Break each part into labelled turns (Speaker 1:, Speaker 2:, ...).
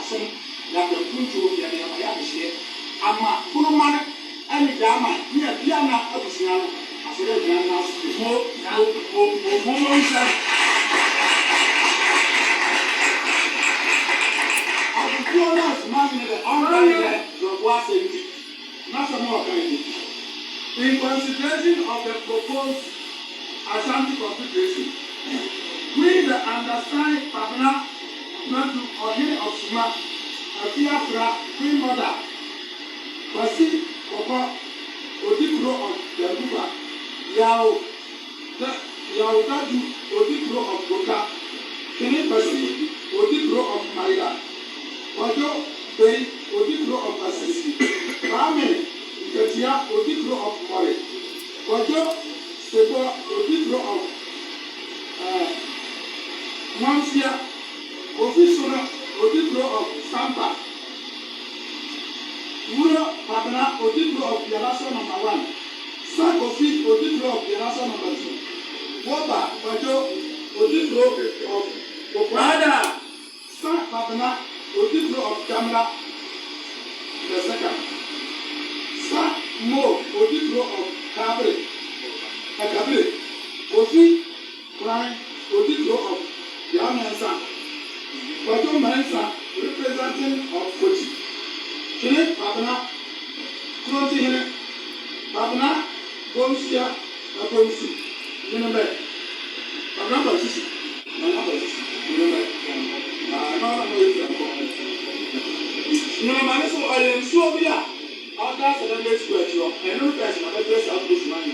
Speaker 1: some like the punto, the Yamayashi, Ama, BONOMAN and the Dama, near Piana, Abusiano, as well as more, in consideration of the proposed Ashanti Confederation, we the undersigned Pabna Nadu or hene of Suma, a piawww, Queen Mother, Kwasi Koko, Odikro of Yabuba, Yao Dadu, Odikro of Boka, Kene Kwasi, Odikro of Maida, Wajo Bay, Odikro of Asisi, Rame, Iketia, Odikro of Mori, Wajo Sebo, Odikro of Mamsia, Official, Odikro of Sampa, Muro Pabna, Odikro of Yaraso number 1, Sak of it, Odikro of Yaraso number 2, Boba, Wajo, Odikro of Okwada, Sak Pabna, Odikro of Jamla, the second, Sak Mo, Odikro of Kabre, Akabre, Kofi, Prime, Odikro of Yamansa, Wajo Mansa, representing of Kochi. Kene Pabna, Kronti Hene, Pabna, Bomsia, Bomsi, Yenabe, Pabna Basisi, Manabasi, Yenabe, Namanaso, I am sure we are. Our class and let's go at you, and no person of the dress of this money.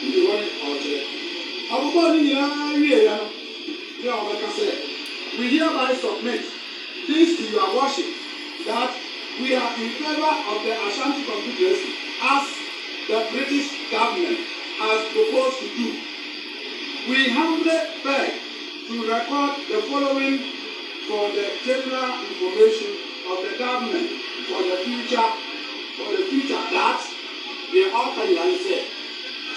Speaker 1: You want it out there. Our body, like I said, we hereby submit this to your worship that we are in favor of the Ashanti Confederation as the British government has proposed to do. We humbly beg to record the following for the general information of the government for the future that the author has said.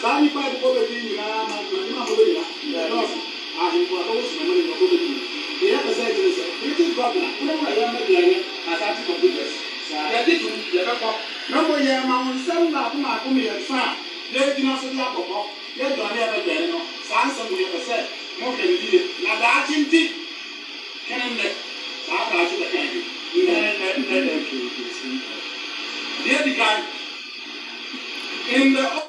Speaker 1: Sani pa ko be ni na ma ko be ya no a hin ko ko so mo ni ko be ni e ya say this British government ko na ya ma ya Ashanti Confederation ya di tu ya ka ko no mo ya ma won sam na ko me ya fa le di na so ya ko ye do na ya be be no sa ansem mo ya be say mo ke ni na da chinti kenen ne sa ka chi da kan ni ne in the